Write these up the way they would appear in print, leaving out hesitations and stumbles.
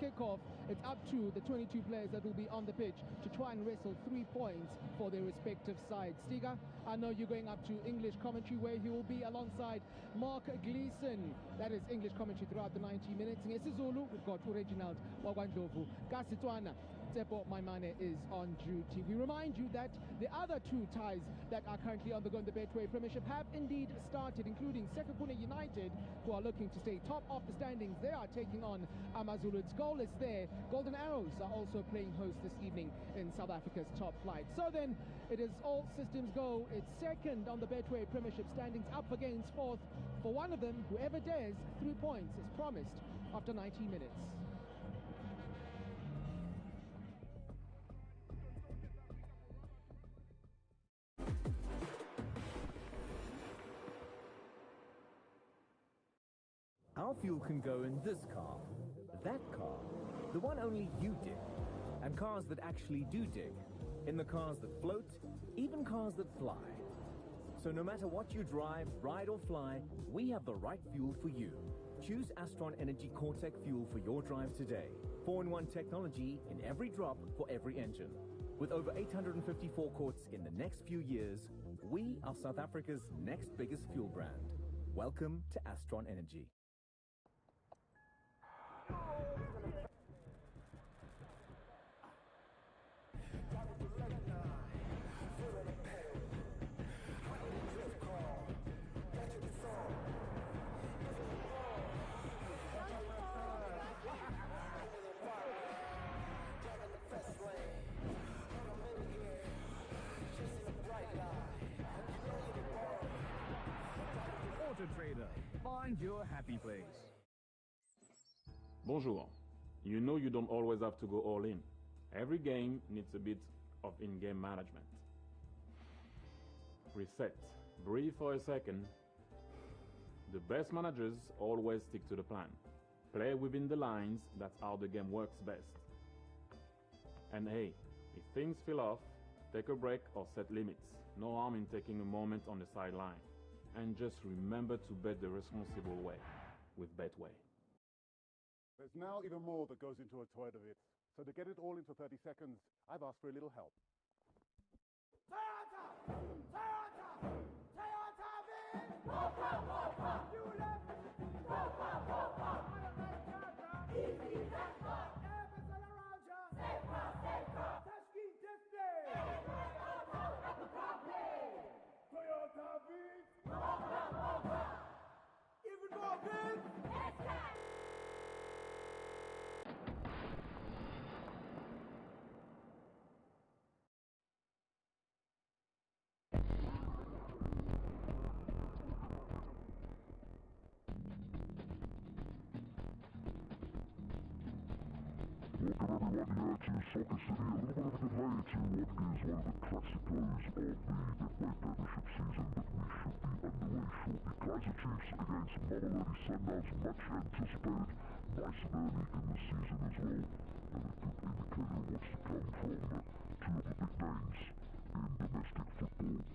kickoff, it's up to the 22 players that will be on the pitch to try and wrestle 3 points for their respective sides. Stiga, I know you're going up to English commentary where he will be alongside Mark Gleeson. That is English commentary throughout the 90 minutes. NgesiZulu, we've got Reginald Wagwandlovu. Kasitwana Tsepo Maimane is on duty. We remind you that the other 2 ties that are currently on the go in the Betway Premiership have indeed started, including Sekhukhune United, who are looking to stay top of the standings. They are taking on AmaZulu. It's goalless there. Golden Arrows are also playing host this evening in South Africa's top flight. So then, it is all systems go. It's second on the Betway Premiership standings, up against fourth. For one of them, whoever dares, 3 points is promised after 90 minutes. Our fuel can go in this car, that car, the one only you dig, and cars that actually do dig, in the cars that float, even cars that fly. So no matter what you drive, ride or fly, we have the right fuel for you. Choose Astron Energy Core-Tech fuel for your drive today. 4-in-1 technology in every drop for every engine. With over 854 quarts in the next few years, we are South Africa's next biggest fuel brand. Welcome to Astron Energy. Trader, find your happy place. Bonjour. You know you don't always have to go all in. Every game needs a bit of in-game management. Reset. Breathe for a second. The best managers always stick to the plan. Play within the lines, that's how the game works best. And hey, if things feel off, take a break or set limits. No harm in taking a moment on the sideline. And just remember to bet the responsible way with Betway. There's now even more that goes into a Toyota Vitz. So to get it all into 30 seconds, I've asked for a little help. Toyota! Toyota! Toyota Vitz! Whoa, whoa! You left! Whoa! Easy, that's fun! Everything around you! Safer! Tashki Disney! Toyota Vitz! Even more Vitz! Welcome everyone here to Soccer City, a little bit of a delay to what is one of the classicos of the Betway Premiership season, but we should be underway shortly. Kaizer Chiefs against Mamelodi Sundowns, much anticipated, nice and early in the season as well, and a good indicator of what's to come from 2 of the big names in domestic football.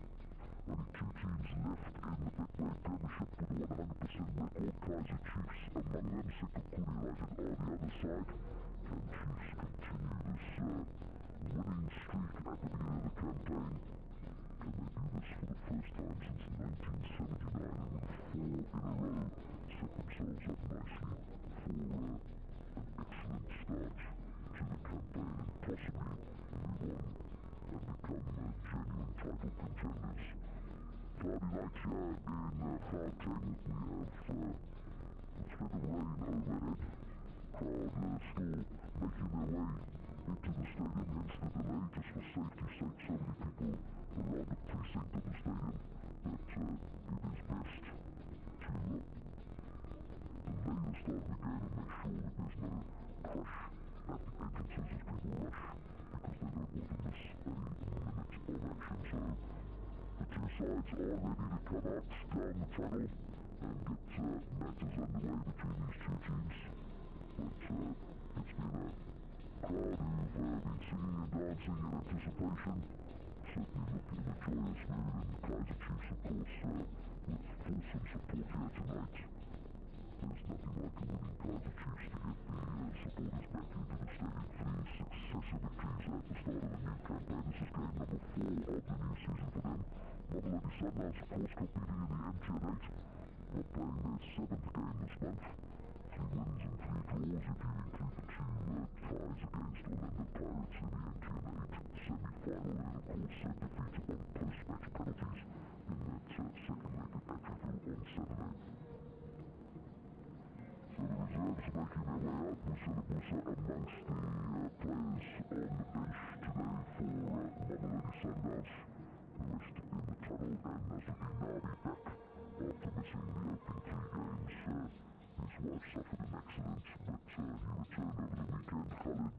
Only 2 teams left in the Betway Premiership with a 100% record. Kaizer Chiefs among them, Sekhukhune United on the other side. Can Chiefs continue this winning streak at the beginning of the campaign? Can they do this for the first time since 1979 and win 4 in a row? Set themselves up nicely for an excellent start to the campaign and possibly move on and become genuine title contenders. Cloudy night here in Gauteng. We have a bit of rain overhead. Crowd still making their way into the stadium, hence the delay, just for safety's sake. So many people around the precinct of the stadium that it is best to delay the start of the game and make sure that there's no crush at the entrances as people rush, because they don't want to miss a minute of action. So the 2 sides are ready to come out down the tunnel and get matches underway between these 2 teams. But it's been a crowd who've been singing and dancing in anticipation, certainly looking in a joyous mood, and the Kaizer Chiefs, of course, with fulsome support here tonight. There's nothing like a winning Kaizer Chiefs to get the supporters back course competing in the MTN 8. They're playing their 7th game this month. 3 wins and 3 draws if you include the 2 ties against Orlando Pirates in the MTN 8 semi-final, and of course defeated on post-match penalties in that second leg at Atterville on Saturday. So the reserves making their way out. Musa amongst the players on the bench today for Mamelodi Sundowns. The rest in the tunnel, and Nasruddin Nabi back after missing the opening 3 games. His wife suffered an accident, but he returned over the weekend. Khalid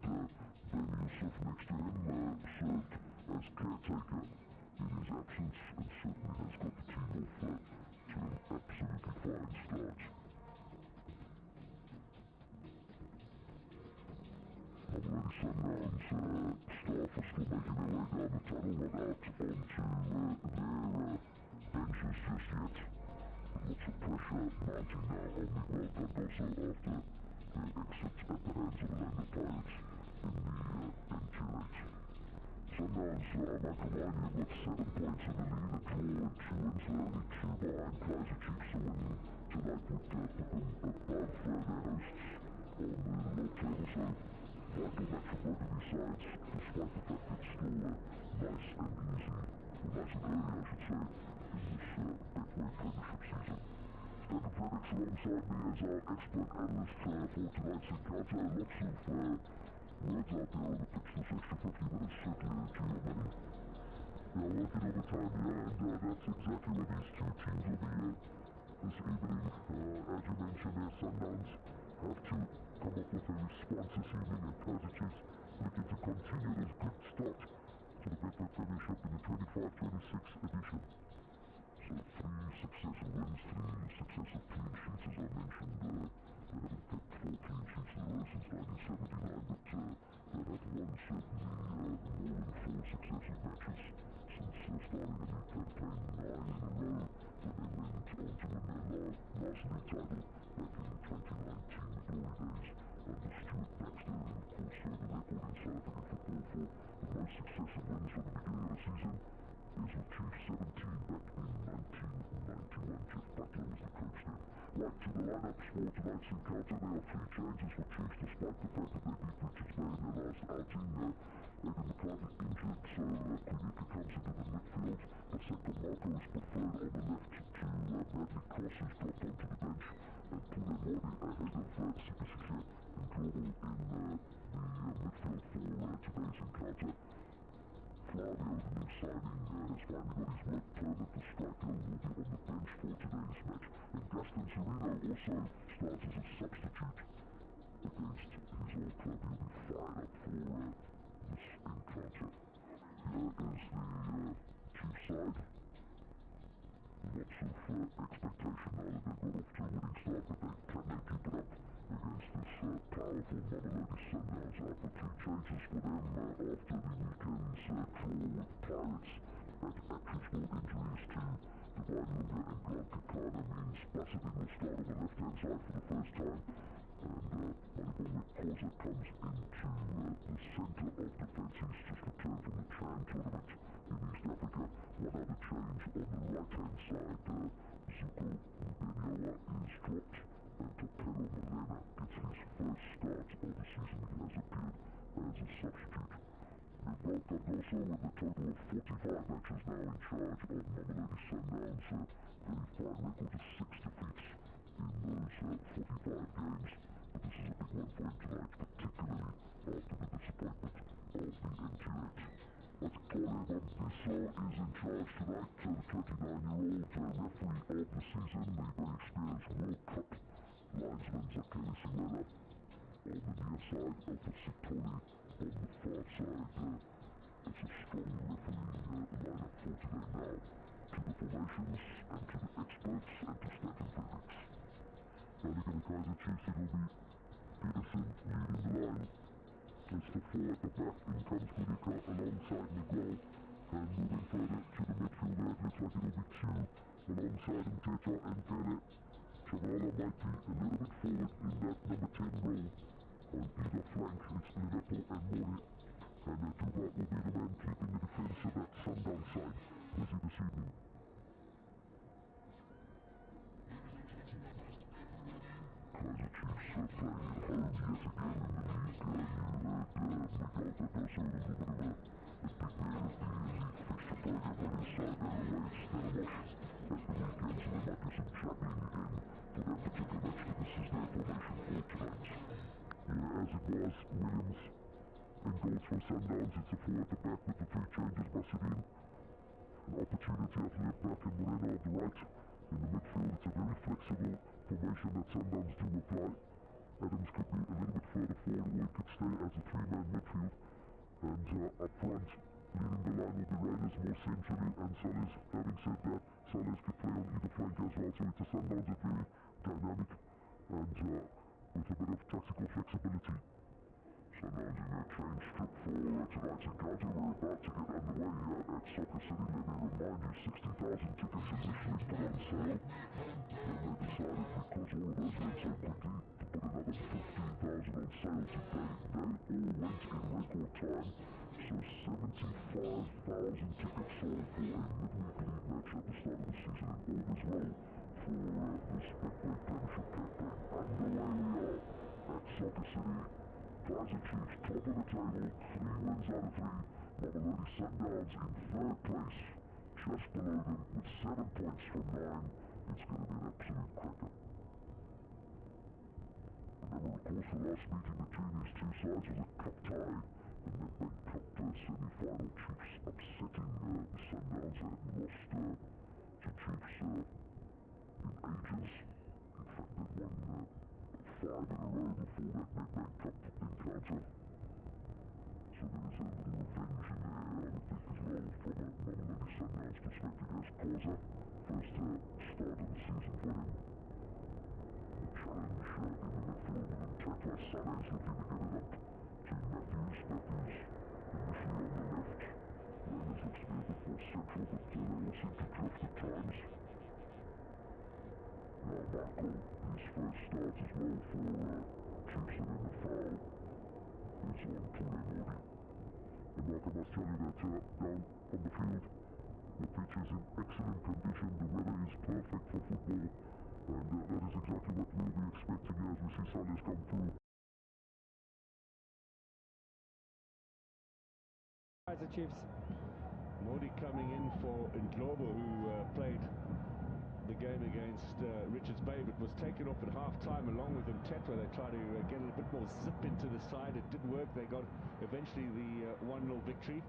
Ben Yusuf next to him served as caretaker in his absence, and certainly has got the team off to an absolutely fine start. Mamelodi Sundowns staff are still making their way down the tunnel, not out onto their benches just yet. Lots of pressure mounting now on Miguel Cardoso after their exit at the hands of Orlando Pirates in the MTN 8. Sundowns, like Alanya, have got 7 points in the lead, a draw and 2 wins. They're only 2 behind Kaizer Chiefs, so winning tonight would put them above their hosts on the low table. So vital match for both of these sides, despite the fact it's still nice and easy, or nice and early I should say, in this Betway Premiership season. Stephen Fredericks alongside me as our expert analyst for tonight's encounter. Lots of words out there on the pitch this extra 50 minutes, certainly to your money. They are working overtime here, and that's exactly what these 2 teams will be this evening. As you mentioned, Sundowns have to come up with a response this evening, and Kaizer Chiefs looking to continue this good start to the Betway Premiership in the 25-26 edition. So 3 successive wins, 3 successive clean sheets, as I mentioned. They haven't picked 4 clean sheets in a row since 1979, but they have won certainly more than 4 successive matches since starting a new campaign, 9 in a row when they went on to win their last league title back in 2019, the glory days under Stuart Baxter, and of course the record in South African football for the most successive wins from the beginning of the season is with Chiefs 17 back in 1991. Jeff Butler was the coach there. Right, to the lineups for tonight's encounter. There are 3 changes for Chiefs, despite the fact that they beat Richards Bay in their last outing. Aidan McCarthy injured, so Kunika comes into the midfield. Paseko Marco is preferred on the left to Bradley Cross, who's dropped onto the bench, and Pule Mori ahead of Sikisike and Global in the midfield for today's encounter. Flavio, the new signing, has finally got his work permit. The striker will be on the bench for today's match. And Gaston Serino also starts as a substitute against his old club. He'll be fired up for this encounter. Here is the Chiefs side. Lots of expectation now that they've got off to a winning start, but can they keep it up against this powerful Mamelodi Sundowns? After 3 changes for them after the weekend's draw with Pirates at Atteridgeville, injuries to Divine Lunga and Grant Kakana means Bassadin will start on the left-hand side for the first time, and Malibongwe Khoza comes into the centre of defence. He's just returned from the Chan tournament in East Africa. One other change on the right-hand side, Zuko Mubenyawa is dropped, and Tapelo Morena gets his first start of the season. He has appeared as a substitute. Miguel Cardoso, with a total of 45 matches now in charge of Mamelodi Sundowns, very fine record of 6 defeats in those 45 games. But this is a big one for him tonight, particularly after the disappointment of the MTN 8. But Kole Bambiso is in charge tonight, the 29-year-old referee of the season, the very experienced World Cup linesman Zakele Siwela on the near side, Alpha Sitoli on the far side. It's a strong referee lineup for today now. To the formations, and to the experts, and to Stephen Fredericks. Running in the Kaizer Chiefs, it will be Peterson leading the line. It's the 4 at the back. In comes Kunika alongside Miguel, and moving further to the midfield there, it looks like it will be 2 alongside Mteta and Pele. Shabala might be a little bit forward in that number 10 role. On either flank, it's Linepo and Mori, and Duba will be the man keeping the defence of that Sundown side busy this evening. has Williams and goals for Sundowns. It's a 4 at the back with the 3 changes. Basidin, an opportunity at the left back, and Moreno at the right. In the midfield, it's a very flexible formation that Sundowns do apply. Adams could be a little bit further forward, or he could stay as a 3-man midfield. And up front, leading the line will be Raiders more centrally, and Solis, having said that, Solis could play on either flank as well. So it's a Sundowns that's very dynamic and with a bit of tactical flexibility. Sundowns in their change strip for tonight's encounter. We're about to get underway here at Soccer City. Let me remind you, 60,000 tickets initially put on sale. Then they decided, because all of those went so quickly, to put another 15,000 on sale today. They all went in record time. So 75,000 tickets sold for a midweek league match at the start of the season, and all is well for this Betway Premiership campaign. Underway we are at Soccer City. Kaizer Chiefs, top of the table, 3 wins out of 3. Mamelodi Sundowns in 3rd place, just below them with 7 points from 9. It's going to be an absolute cracker. Remember, of course, the last meeting between these two sides was a cup tie. The Nedbank Cup semi-final. Chiefs upsetting the Sundowns. They hadn't lost to Chiefs in ages. In fact, they'd won 5 in a row before that Nedbank Cup encounter. So there is a little revenge in there, I would think, as well, from a Mamelodi Sundowns perspective. As Kaizer, first start of the season for him. The challenge in the midfield with an attack by Salah is looking to get it up to Matthews. Matthews initially on the left. Raiders looks to be a bit more central, but they all seem to drift at times. Now Marco, his first start as well for Chiefs, and then the foul is on Tune Modi. And Mark, I must tell you that down on the field, the pitch is in excellent condition, the weather is perfect for football, and that is exactly what we'll be expecting as we see Salas come through. Kaizer Chiefs. Modi coming in for Ndlobo, who played the game against Richards Bay, but was taken off at half-time along with Mtetwa. They tried to get a bit more zip into the side. It didn't work. They got eventually the 1-0 victory.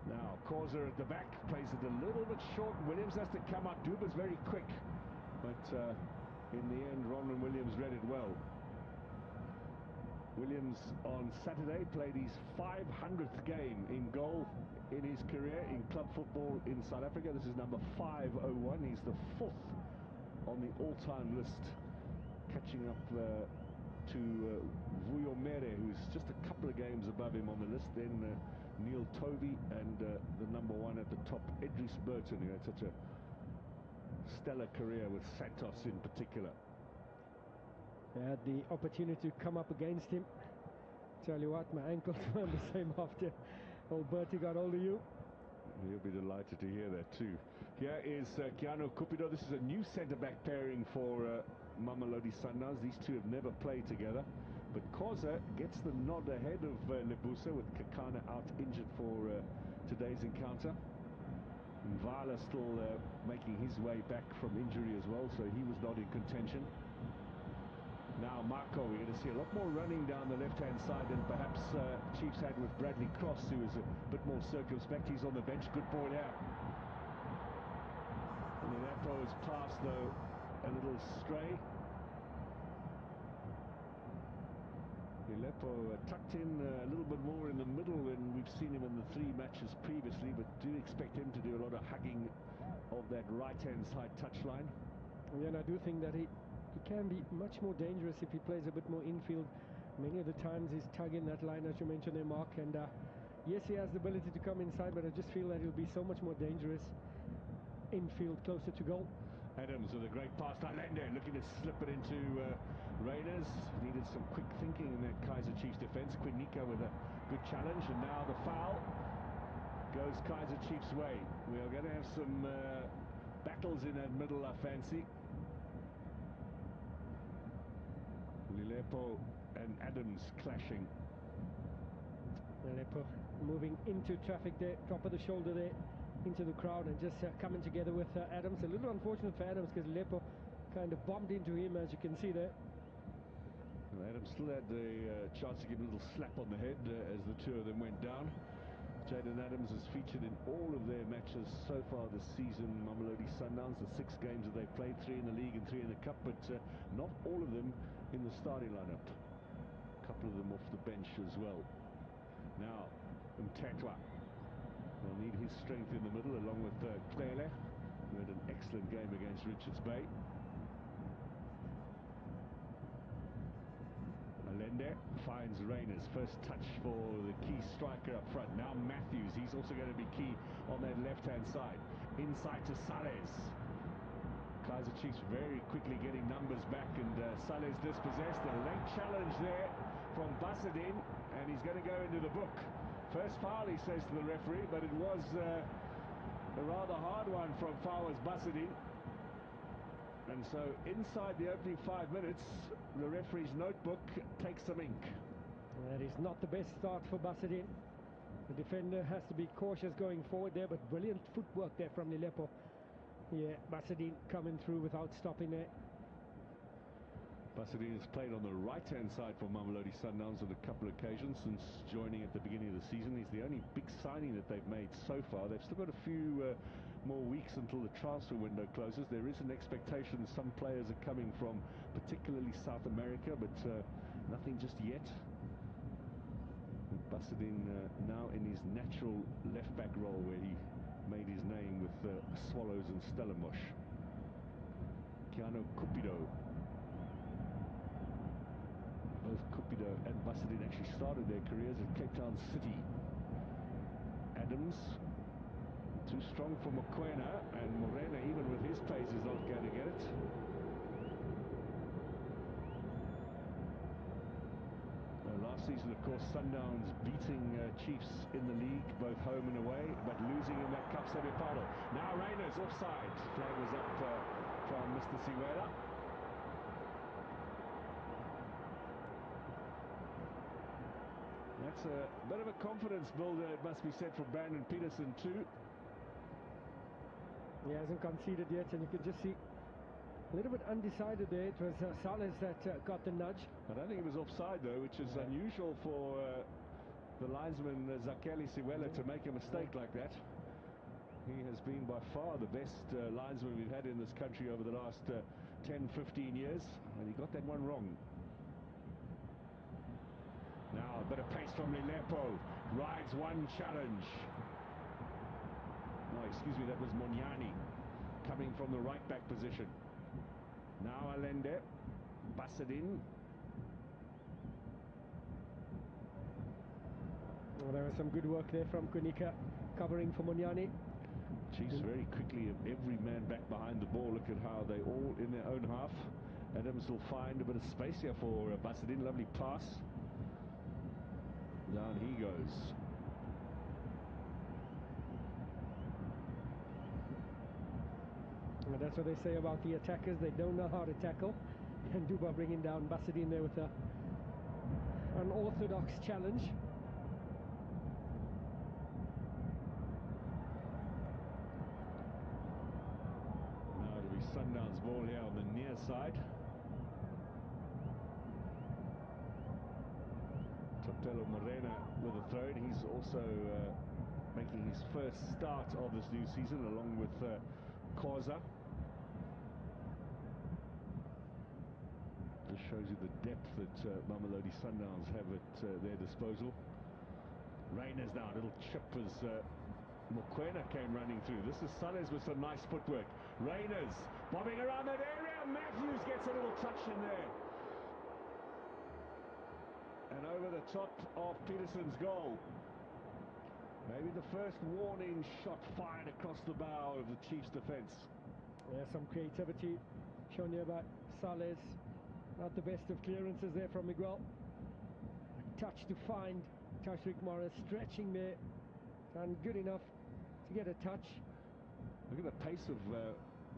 Now Kaizer at the back plays it a little bit short. Williams has to come out. Duba's very quick, but in the end Ronwen Williams read it well. Williams on Saturday played his 500th game in goal in his career in club football in South Africa. This is number 501. He's the 4th on the all-time list, catching up to Vuyo Mere, who's just a couple of games above him on the list. Then Neil Tovey and the number 1 at the top, Idris Burton, who had such a stellar career with Santos in particular. They had the opportunity to come up against him. Tell you what, my ankles weren't the same after old Bertie got hold of you. He'll be delighted to hear that too. Here is Keanu Cupido. This is a new centre-back pairing for Mamelodi Sundowns. These two have never played together. But Kaizer gets the nod ahead of Lebusa, with Kakana out injured for today's encounter. Mvala still making his way back from injury as well, so he was not in contention. Now Marco, we're going to see a lot more running down the left-hand side than perhaps Chiefs had with Bradley Cross, who is a bit more circumspect. He's on the bench. Good ball here. And the Lepo's pass, though, a little stray. Lepo tucked in a little bit more in the middle than we've seen him in the 3 matches previously, but do expect him to do a lot of hugging of that right-hand side touchline. Yeah, and I do think that he can be much more dangerous if he plays a bit more infield. Many of the times he's tugging that line, as you mentioned there, Mark, and yes, he has the ability to come inside, but I just feel that he'll be so much more dangerous infield, closer to goal. Adams with a great pass. Lende looking to slip it into Raiders. Needed some quick thinking in that Kaizer Chiefs defence. Quinica with a good challenge, and now the foul goes Kaizer Chiefs' way. We are going to have some battles in that middle, I fancy. Lilepo and Adams clashing. Lilepo moving into traffic there, top of the shoulder there, into the crowd, and just coming together with Adams. A little unfortunate for Adams, because Lilepo kind of bumped into him, as you can see there. Adams still had the chance to give him a little slap on the head as the two of them went down. Jaden Adams has featured in all of their matches so far this season. Mamelodi Sundowns, the 6 games that they've played, 3 in the league and 3 in the cup, but not all of them in the starting lineup. A couple of them off the bench as well. Now, Mtetwa will need his strength in the middle along with Klele, who had an excellent game against Richards Bay. Alende finds Reyners, first touch for the key striker up front. Now Matthews, he's also going to be key on that left-hand side. Inside to Sales. Kaizer Chiefs very quickly getting numbers back, and Sales dispossessed. A late challenge there from Basadin, and he's going to go into the book. First foul, he says to the referee, but it was a rather hard one from Fawaz Basadin. And so inside the opening 5 minutes, the referee's notebook takes some ink. That is not the best start for Basadin. The defender has to be cautious going forward there, but brilliant footwork there from Lilepo. Yeah, Basadin coming through without stopping there. Basadin has played on the right-hand side for Mamelodi Sundowns on a couple of occasions since joining at the beginning of the season. He's the only big signing that they've made so far. They've still got a few more weeks until the transfer window closes. There is an expectation some players are coming from particularly South America, but nothing just yet. Basadin now in his natural left-back role where he made his name with Swallows and Stellenbosch. Keanu Cupido. Both Cupido and Basadin actually started their careers at Cape Town City. Adams, too strong for Mokoena, and Morena, even with his pace, is not going to get it. Last season, of course, Sundowns beating Chiefs in the league, both home and away, but losing in that cup semi-final. Now Reyners offside. Flag was up from Mr. Siwela. That's a bit of a confidence builder, it must be said, for Brandon Peterson too. He hasn't conceded yet, and you can just see a little bit undecided there. It was Sales that got the nudge. I don't think it was offside though, which is unusual for the linesman Zakeli Siwela to make a mistake like that. He has been by far the best linesman we've had in this country over the last 10-15 years, and he got that one wrong. Now a bit of pace from Lilepo, rides one challenge. No, excuse me, that was Monyani coming from the right back position. Now Alende, Basadin. Well, there was some good work there from Kunika covering for Monyani. Chiefs very quickly, every man back behind the ball. Look at how they all in their own half. Adams will find a bit of space here for Basadin. Lovely pass. Down he goes. Well, that's what they say about the attackers. They don't know how to tackle. And Duba bringing down Basadin there with an unorthodox challenge. Now it'll be Sundowns ball here on the near side. Totelo Morena with a throw. He's also making his first start of this new season along with Kaizer. This shows you the depth that Mamelodi Sundowns have at their disposal. Reyners now, a little chip as Mokoena came running through. This is Sales with some nice footwork. Reyners bobbing around that area. Matthews gets a little touch in there. And over the top of Peterson's goal. Maybe the first warning shot fired across the bow of the Chiefs' defence. Yeah, some creativity shown here by Sales. Not the best of clearances there from Miguel. A touch to find Tashrik Morris, stretching there. And good enough to get a touch. Look at the pace of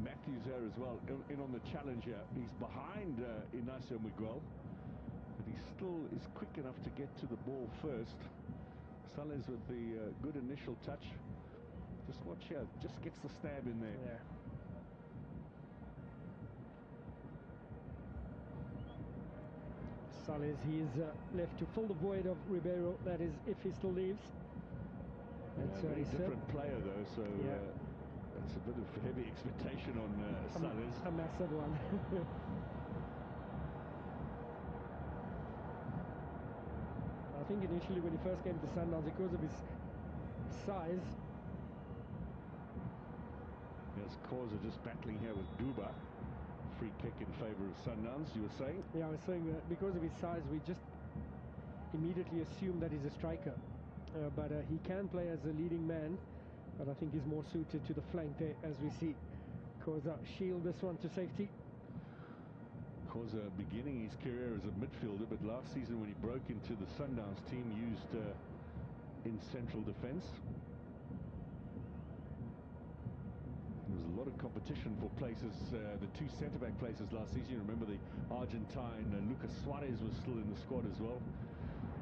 Matthews there as well, in on the challenge here. He's behind Inacio Miguel, but he still is quick enough to get to the ball first. Sales with the good initial touch. Just watch here, just gets the stab in there. Yeah. Sales, he is left to fill the void of Ribeiro, that is, if he still leaves. A very different player, though, so that's a bit of heavy expectation on Sales. A massive one. I think initially when he first came to Sundowns, because of his size. Yes, Kaizer just battling here with Duba. Free kick in favour of Sundowns, you were saying? Yeah, I was saying that because of his size, we just immediately assume that he's a striker. But he can play as a leading man, but I think he's more suited to the flank there, as we see Kaizer shield this one to safety. Kaizer beginning his career as a midfielder, but last season when he broke into the Sundowns team, used in central defence. There was a lot of competition for places, the two centre-back places last season. You remember the Argentine Lucas Suarez was still in the squad as well.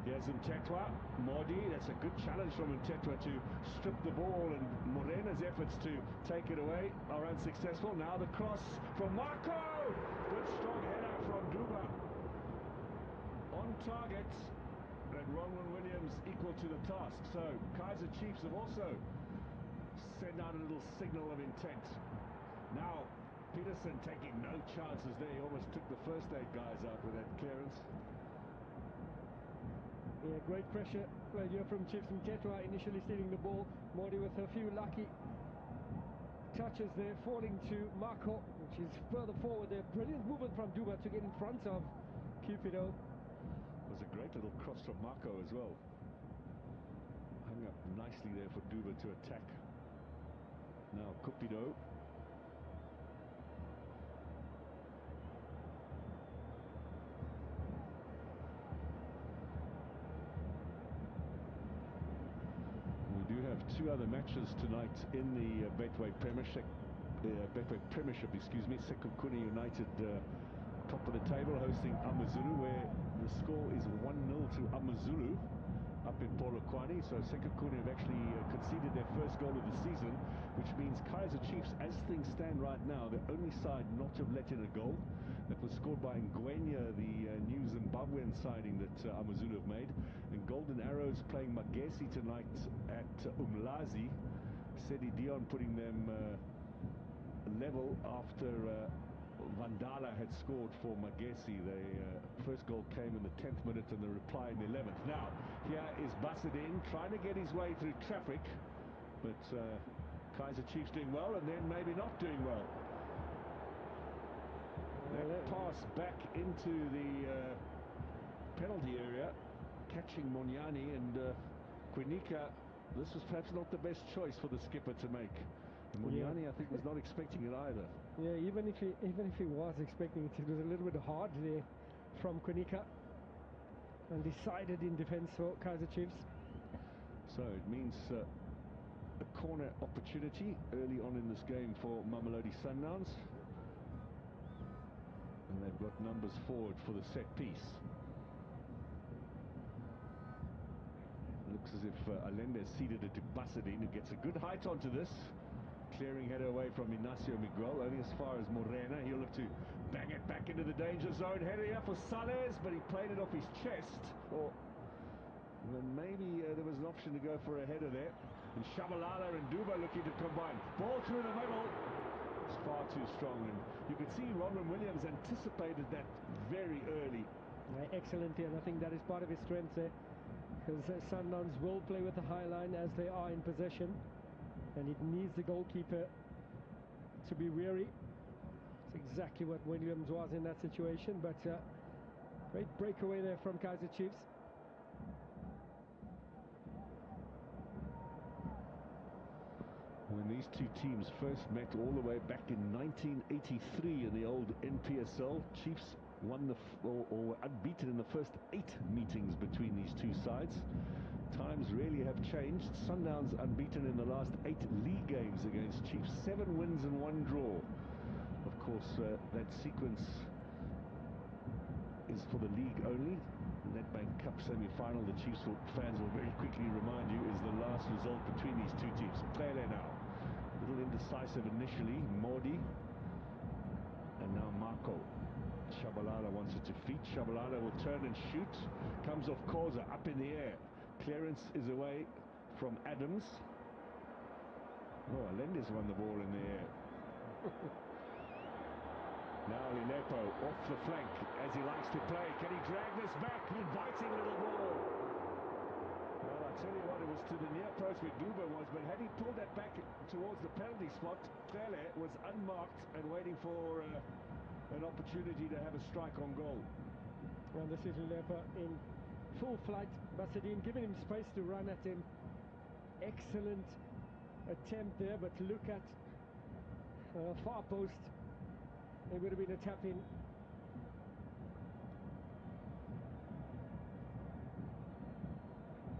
Here's Mtetwa, Modi, that's a good challenge from Mtetwa to strip the ball, and Morena's efforts to take it away are unsuccessful. Now the cross from Marco! Good strong header from Duba. On target, and Ronwen Williams equal to the task. So Kaizer Chiefs have also sent out a little signal of intent. Now Peterson taking no chances there. He almost took the first 8 guys out with that clearance. Yeah, great pressure right here from Chiefs. Mtetwa initially stealing the ball. Modi with a few lucky touches there, falling to Marco, which is further forward there. Brilliant movement from Duba to get in front of Cupido. It was a great little cross from Marco as well. Hung up nicely there for Duba to attack. Now Cupido. We do have 2 other matches tonight in the Betway Premiership. Excuse me. Sekhukhune United top of the table, hosting Amazulu, where the score is 1-0 to Amazulu up in Polokwane. So Sekhukhune have actually conceded their first goal of the season, which means Kaizer Chiefs, as things stand right now, the only side not to have let in a goal. That was scored by Ngwenya, the new Zimbabwean signing that Amazulu have made. And Golden Arrows playing Magesi tonight at Umlazi. Sedi Dion putting them level after Vandala had scored for Magesi. The first goal came in the 10th minute and the reply in the 11th. Now, here is Bassadin trying to get his way through traffic, but Kaizer Chiefs doing well, and then maybe not doing well. That pass back into the penalty area, catching Monyani, and Quinica. This was perhaps not the best choice for the skipper to make. Monyani, I think, was not expecting it either. Yeah, even if he was expecting it, it was a little bit hard there from Quinica, and decided in defence for Kaizer Chiefs. So it means a corner opportunity early on in this game for Mamelodi Sundowns, and they've got numbers forward for the set piece. Looks as if Allende seeded it to Bassadin, who gets a good height onto this. Clearing header away from Ignacio Miguel, only as far as Morena. He'll look to bang it back into the danger zone. Header here for Sales, but he played it off his chest. Or then maybe there was an option to go for a header there. And Shabalala and Duba looking to combine. Ball through the middle. It's far too strong, and you could see Ronwen Williams anticipated that very early. Excellently, and I think that is part of his strength there, because Sundowns will play with the high line as they are in possession, and it needs the goalkeeper to be wary. It's exactly what Williams was in that situation, but great breakaway there from Kaizer Chiefs. When these two teams first met all the way back in 1983 in the old NPSL, Chiefs won or were unbeaten in the first 8 meetings between these two sides. Times really have changed. Sundowns unbeaten in the last 8 league games against Chiefs, 7 wins and 1 draw. Of course, that sequence is for the league only. Nedbank Cup semi-final, the Chiefs fans will very quickly remind you, is the last result between these two teams. Pele now, a little indecisive initially, Modi, and now Marco Shabalala wants it to feet. Shabalala will turn and shoot. Comes off Kaizer, up in the air. Clearance is away from Adams. Oh, Alende's won the ball in the air. Now Linepo off the flank as he likes to play. Can he drag this back? Inviting little ball. Well, I tell you what, it was to the near post where Duba was, but had he pulled that back towards the penalty spot, Clele was unmarked and waiting for an opportunity to have a strike on goal. And this is Linepo in full flight. Basadine giving him space to run at him. Excellent attempt there, but look at far post. It would have been a tap in.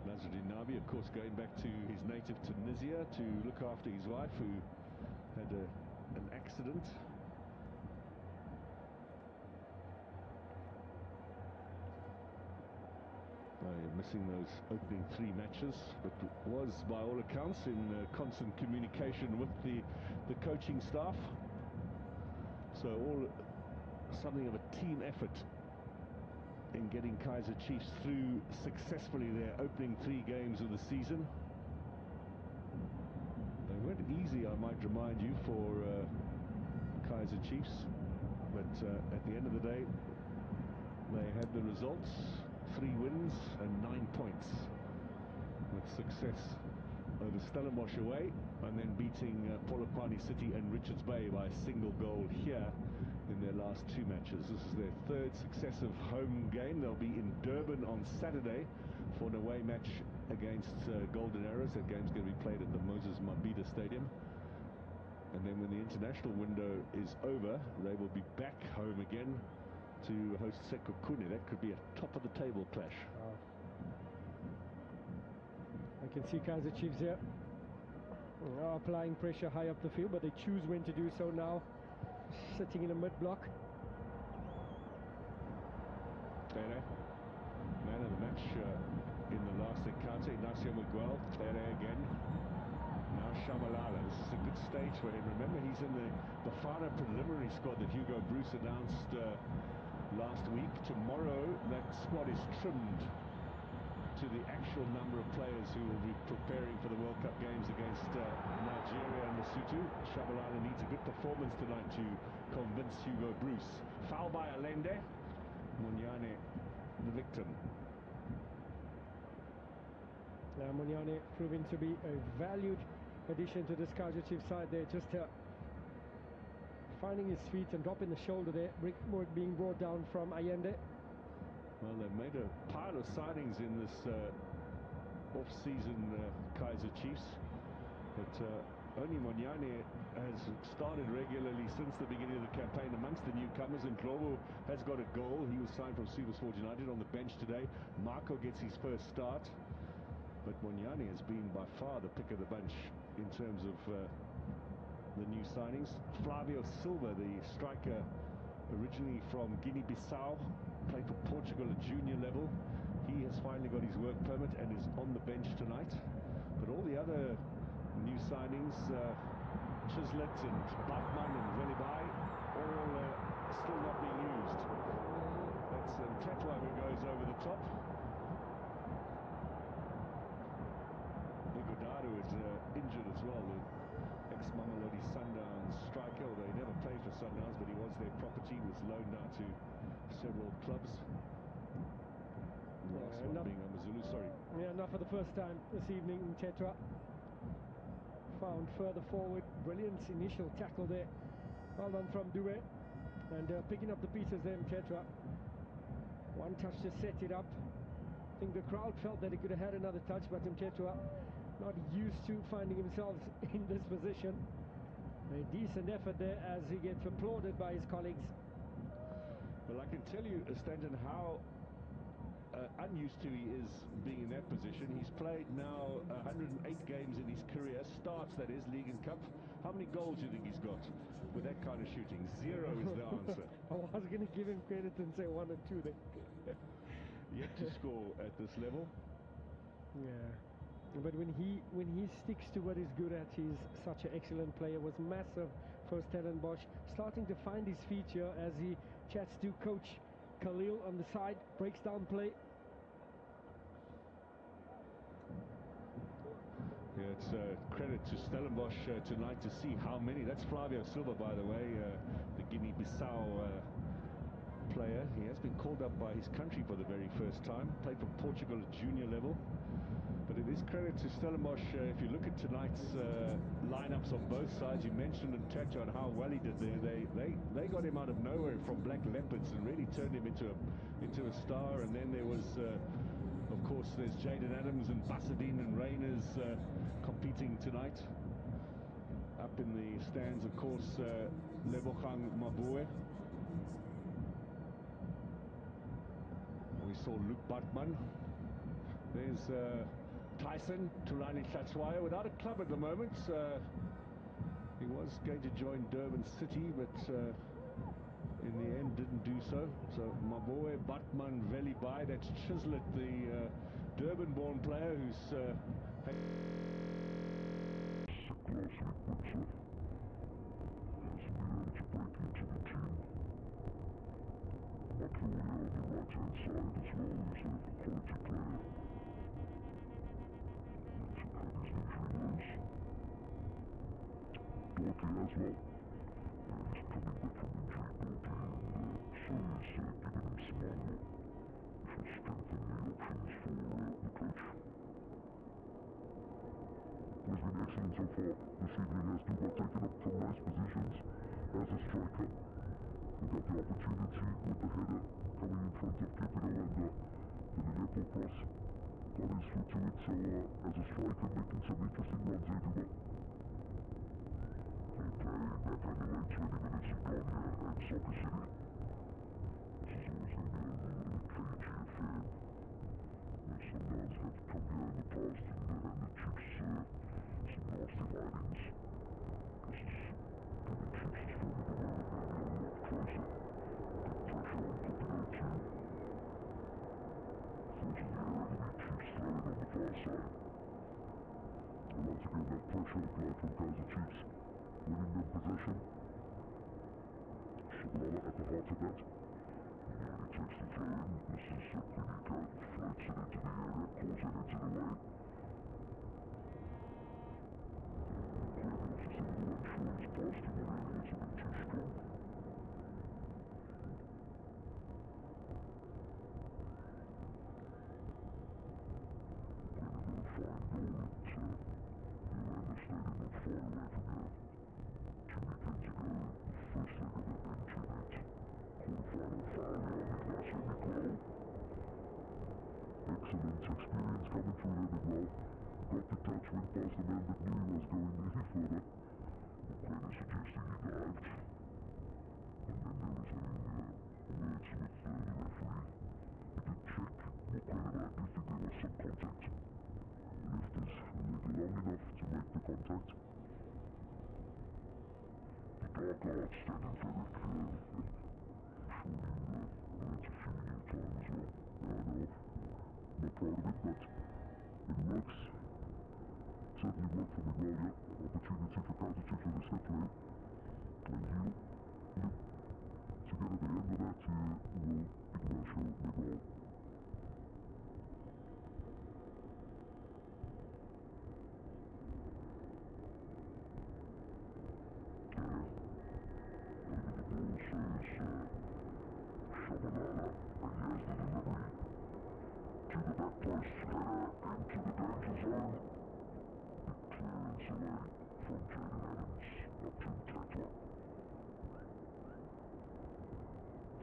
Nasruddin Nabi, of course, going back to his native Tunisia to look after his wife who had an accident. Missing those opening 3 matches, but was, by all accounts, in constant communication with the coaching staff. So something of a team effort in getting Kaizer Chiefs through successfully their opening 3 games of the season. They weren't easy, I might remind you, for Kaizer Chiefs, but at the end of the day, they had the results. 3 wins and 9 points, with success over Stellenbosch away, and then beating Polokwane City and Richards Bay by a single goal here in their last 2 matches. This is their 3rd successive home game. They'll be in Durban on Saturday for an away match against Golden Arrows. That game's going to be played at the Moses Mabhida Stadium. And then when the international window is over, they will be back home again to host Sekhukhune. That could be a top-of-the-table clash. I can see Kaizer Chiefs here applying pressure high up the field, but they choose when to do so now. Sitting in a mid-block. Tere, man of the match in the last encounter. Ignacio Miguel, Tere again. Now Shabalala. This is a good stage for him. Remember, he's in the Bafana preliminary squad that Hugo Bruce announced last week. Tomorrow, that squad is trimmed to the actual number of players who will be preparing for the World Cup games against Nigeria and Lesotho. Shabalala needs a good performance tonight to convince Hugo Bruce. Foul by Alende. Munyane, the victim. Now Munyane proving to be a valued addition to this Kaizer Chiefs side there, just finding his feet and dropping the shoulder there, being brought down from Allende. Well, they've made a pile of signings in this off-season Kaizer Chiefs, but only Munyane has started regularly since the beginning of the campaign amongst the newcomers, and Globo has got a goal. He was signed from SuperSport United on the bench today. Marco gets his first start, but Munyane has been by far the pick of the bunch in terms of the new signings. Flavio Silva, the striker originally from Guinea-Bissau, played for Portugal at junior level. He has finally got his work permit and is on the bench tonight. But all the other new signings, Chislett and Bachmann and Velibai, all still not being used. That's Tetwa who goes over the top. Igodaro is injured as well, the ex-Mamelodi Sundowns striker, although he never played for Sundowns, but he was their property, was loaned out to several clubs. The last one being Amazulu, sorry. Yeah, not for the first time this evening. Tetwa found further forward. Brilliant initial tackle there. Well done from Dube. And picking up the pieces there, Tetwa. One touch to set it up. I think the crowd felt that he could have had another touch, but Tetwa not used to finding himself in this position. A decent effort there as he gets applauded by his colleagues. Well, I can tell you, Stanton, how unused to he is being in that position. He's played now 108 games in his career, starts, that is, League and Cup. How many goals do you think he's got with that kind of shooting? 0 is the answer. I was going to give him credit and say 1 or 2 there. Yet to score at this level. Yeah. But when he sticks to what he's good at, he's such an excellent player. Was massive for Stellenbosch, starting to find his feet here as he chats to coach Khalil on the side, breaks down play. Yeah, it's credit to Stellenbosch tonight to see how many. That's Flavio Silva, by the way, the Guinea-Bissau player. He has been called up by his country for the very first time. Played for Portugal at junior level. But it is credit to Stellenbosch. If you look at tonight's lineups on both sides, you mentioned and touched on how well he did there. They got him out of nowhere from Black Leopards and really turned him into a star. And then there was, of course, there's Jaden Adams and Basadine and Reyners competing tonight. Up in the stands, of course, Lebogang Mabue. We saw Luke Bartman. There's Tyson Tulani Tlatswaya without a club at the moment. He was going to join Durban City, but in the end didn't do so. So Mabue, Bartman, Velibai, that's Chislett, the Durban-born player who's Makelele on the right-hand side as well, who's a quality player. Had his injury woes. Dorky as well. He's coming back from injury, Dorky, and so is giving him some more, which will strengthen the options for the coach. He's been excellent so far this evening, as Duba taken up some nice positions as a striker. We got the opportunity with the header coming in front of Kepido and did an airport cross. Got his foot to it, so as a striker making some interesting runs there, Duba. They're playing back underway, 20 minutes have gone here at Soccer City. This is always going to be a little cagey affair. The Sundowns have come here in the past and the Chiefs some nasty hidings. This is giving Chiefs is from the moment now, they're a lot closer. Big pressure on Kupido too. Forces the area to be Chiefs throwing on the far side. And once again that pressure applied from Kaizer Chiefs, winning them possession. Shabalala at the heart of that. He only takes the throw in. This is Quinika, floats it into the area, calls it into the way. Just a little unsure he's passed him already, it's a bit too strong. Quinn got a fine goal at Miranda Stadium, not far away from here. 2 weekends ago, the first leg of the entry net. Quarterfinal foul here on the glass of Miguel. Excellent experience coming through here, Miguel. Got the touch, went past the man that knew he was going any further. Mukwena suggesting he dived. And then there was words with the referee. He did check Mukwena, but I do think there was some contact. Left his leg long enough to make the contact. The dark art standing very clear. I'm sure you learnt a few in your time as well. Yeah, I know. Not proud of it, but it works. Certainly worked for Miguel, yeah. Opportunity for Kaizer Chiefs with a set play. And he'll to get at the end of that will Ignacio Miguel. Over the ball says Shabalala, and he has the delivery to the back post, header into the danger zone. Clearance away from Jaden Adams up to Tetwa.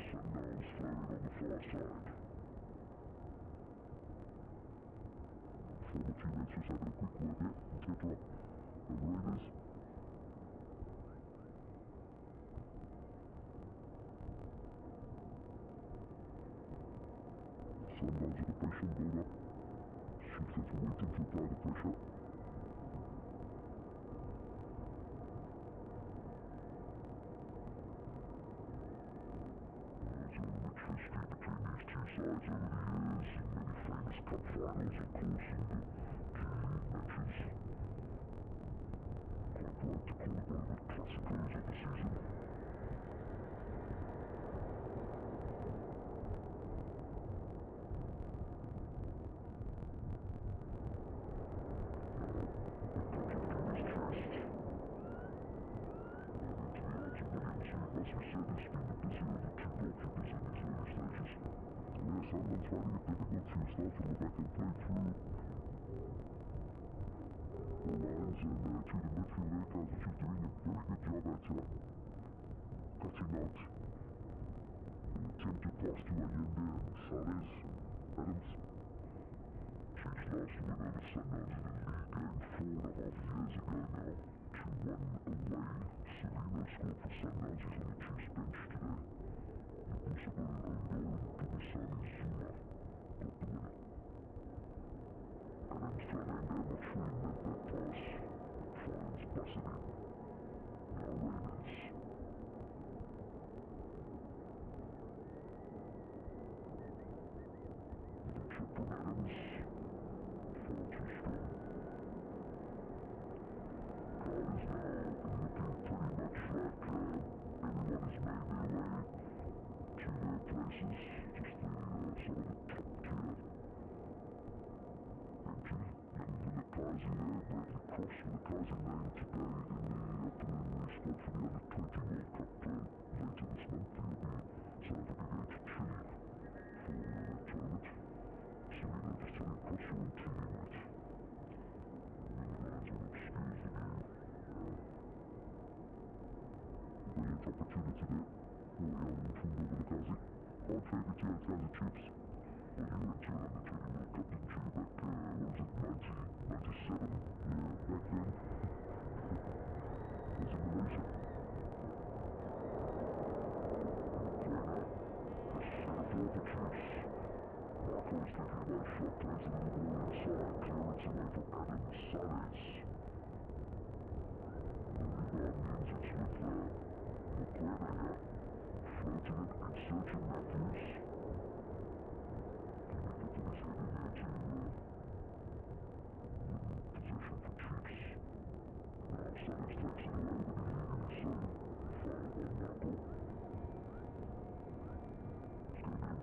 Sundowns flowing on the far side. Former teammates just having a quick word there. Tetwa and Reyners. Sundowns with the patient build-up. Chiefs that's waiting to apply the pressure. History between these two sides over the years, and many famous cup finals, of course, and the G-League matches. Quite right to call it one of the classicos of the season. finding it difficult to start from the back and play through the lines and to the midfield there. Kaizer Chiefs doing a very good job at cutting out the attempted pass to Allende and Salles, Adams. Chiefs last win over Sundowns in the league game 4.5 years ago now. 2-1 away. Serino scored for Sundowns. He's on the Chiefs bench today. Yabusa got an own goal and Dumisani Zuma got the winner. Adams Fernandez, I'm not sure he meant that pass. Finds Bassity. Now Raiders. Chip from Adams. Far too strong. Crowd is now looking pretty much like everyone has made their way to their places. Just some of the top tier. Empty young Villa Kaizer there. Bradley Cross for the Kaizer name today in the preliminary squad for the Under-20 World Cup later this month. He'll be South Africa against Chile for the tournament. Serino just telling Cross you're on TV, mate. And the lines will excuse the view. Brilliant opportunity there for young Mfundo for the Kaizer. Hard favourite here at Kaizer Chiefs. Well, you went to an Under-20 World Cup, didn't you? Back, what was it, 97? Yeah, back then. Was in Malaysia. Corner. Has set a ball for Chiefs. Marco is thinking about a shot, plays a little ball inside. Clearance away from Adam Salles. The rebound means it's with McGregor here. Floating it and searching Matthews. Putting his head in there to win possession for Chiefs. Now Salles takes it away with an illegal save.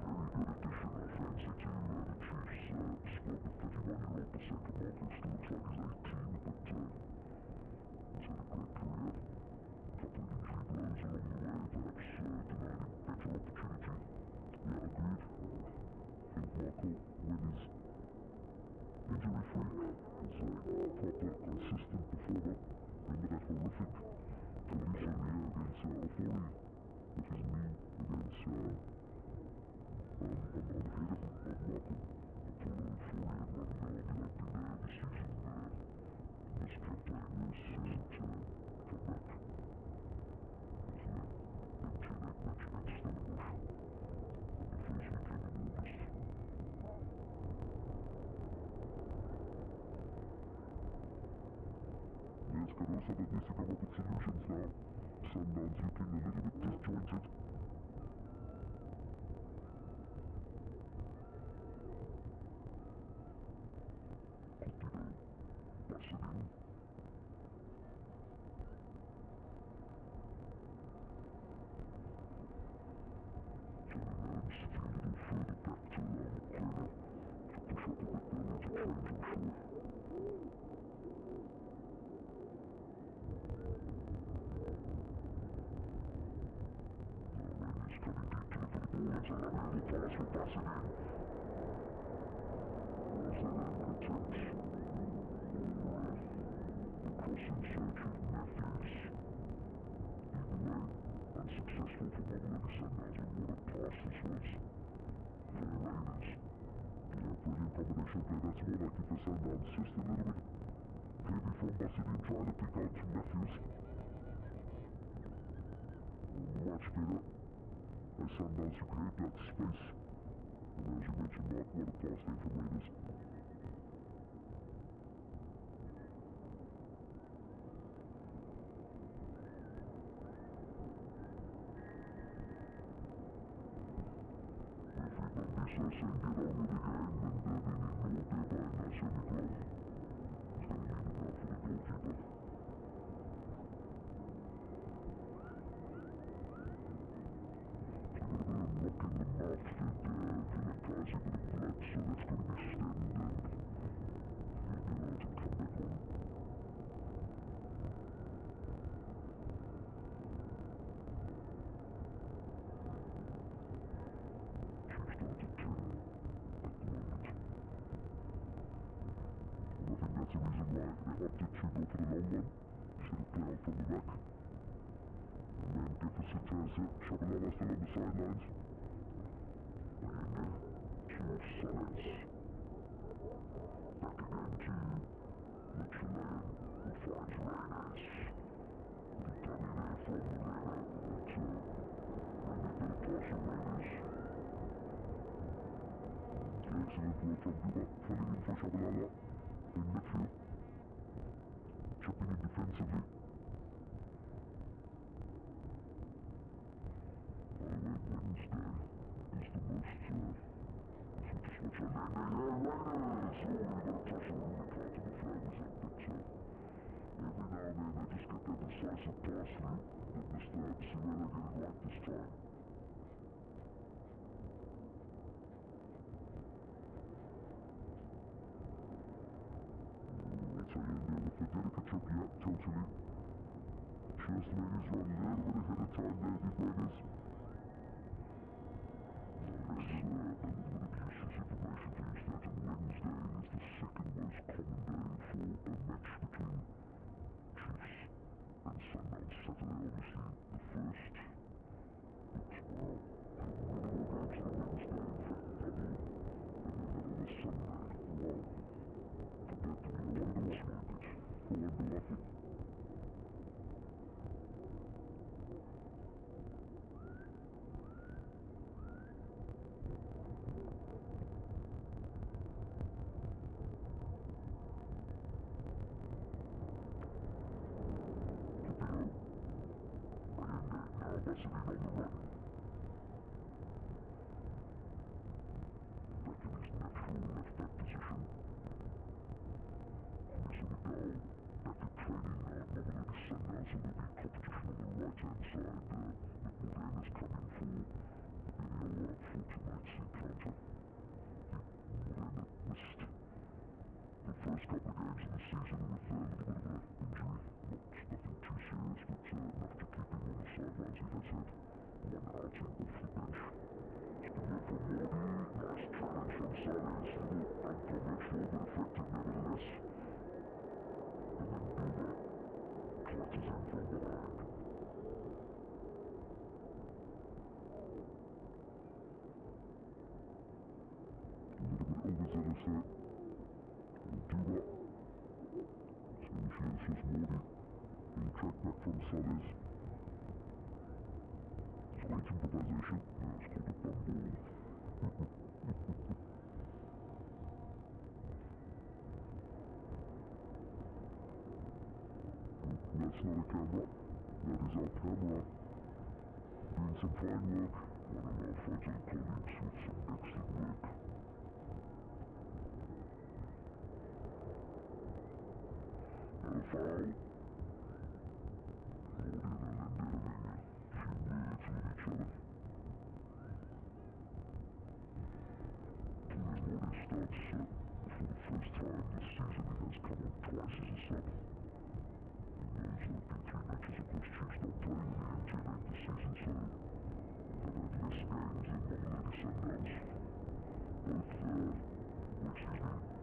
Foul on Marco. It's going to be a very good addition offensively to the Chiefs squad. The 31-year-old Paseka Marco still looks like he's 18, but he's had a great career. A couple of injury blows along the way, perhaps denied him better opportunity. Yeah, agreed. I think Marco, when he's injury-free, is a proper, consistent performer. Remember that horrific collision here against Ofori with his knee against on the head of Marco. Until Ofori had run around, I think the season missed playing this season to come back. There's that empty leg match against Stellenbosch on the first weekend of August. Yes, Carosa, but needs to come up with solutions now. Sundowns looking a little bit disjointed. Coutinho, Bassity. Adams a little further back to McGregor. To push up a bit there, needs a change, I'm sure. Rainey's coming deep to look at the ball. It's a lovely little pass for Bassity. Was that an attempt? The crossing search of Matthews. Either way, unsuccessful for Mamelodi Sundowns, and what a pass this was for the Raiders. Yeah, brilliant combination play. That's more like it for Sundowns. Just a little bit heavy from Bassity, trying to pick out Matthews. Much better by Sundowns to create that space. And as you mentioned, Mark, what a pass there from Raiders. Referee Bambisa saying get on with the game, and being ignored there by Nasser Miguel. He's going to leave it now for the goalkeeper. Got a bit of knock in the mouth with Villa Kaizer, a bit of blood, so that's going to be stemmed and he'll be allowed to come back on. Chiefs down to 10. Shabalala still on the sidelines. Again there to Sides. Back again to Mitchell, who finds Reyes. Good dummy there from Moreno, but really good pass of Reyes. Excellent work from Duba, filling in for Shabalala in midfield. Chipping in defensively. By the way, Wednesday is the most, if you just watch our name there, Raiders! Oh, you got to touch the ruling card to the flag was up, but every now and then they just get that decisive pass through. But Mr. Siwela get it right this time. That's how you end there with the delicate trip, yeah, totally. Just made his run a little bit ahead of time there, did Raiders. There's a little bit of useless information for you stats. Wednesday is the second most common day for a match between Chiefs and Sundowns. Saturday, obviously, the first. But, well, really all games on Wednesday, in fact, double. And then on the Sunday, wow. Compared to me, I wonder what market. I wonder what it. Vaseline on the run. Back in his natural left-back position. Kaizer McDowell back at training now at Mamelodi Sundowns, so there'll be competition on the right-hand side. With Morena's coming for our tonight's encounter. Morena missed the first couple of games of the season with a little bit of an injury. Nothing too serious, but enough to keep him on the sidelines. He has had one outing off the bench. It's good work from Mordi. Nice challenge from Salis. Little unconventional, but effective nevertheless. And then Duba clutches in from behind. A little bit overzealous there. Duba. So initiates was Mordi. Being tracked back from Salis. It's great improvisation. Yeah, it's called a bum ball. That's not a camera. That is our camera. Doing some fine work. One of our fragile colleagues with some excellent work. And a foul. Mordi and Allende having a few words with each other. Mordi starts for the first time this season. He has come on twice as a sub. In those been 3 matches, of course, Chiefs not playing in the MJ late this season, so they've had less games than Mamelodi Sundowns. Both,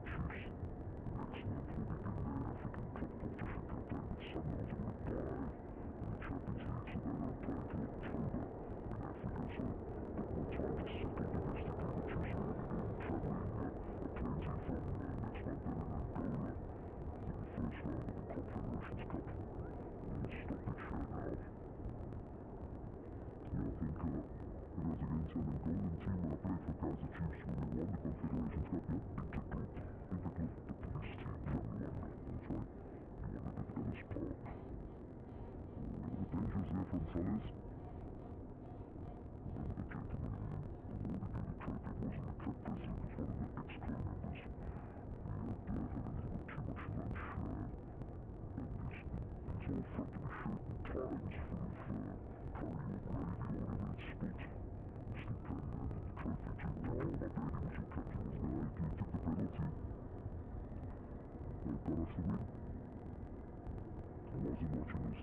Chiefs, an excellent will begin their African Cup competition campaign with Sundowns are going to bye in the Champions League, so they don't play until October in Africa, so a bit more time to settle domestically. The Chiefs are going to be doing travelling aplenty from next month. They're in Angola in the first round of the Confederations Cup. Stoppage here now. Yeah, I think it was against an Angolan team when I played for Kaizer Chiefs when we won the Confederations Cup. Yeah, Intergroup, the police team from Rwanda. That's right. He won it at Ellis Park. Oh, the dangers there from Salis. Remember the gentleman who awarded you the trophy? It wasn't the club president, it was one of the ex-co members. He had a little bit too much lunch. And his whole front of his shirt and tie was full of curry or gravy or whatever it's spilled. Stick the trophy to Paul Mabedi, was your captain, wasn't it? He took the penalty. That got us the win. I wasn't watching this.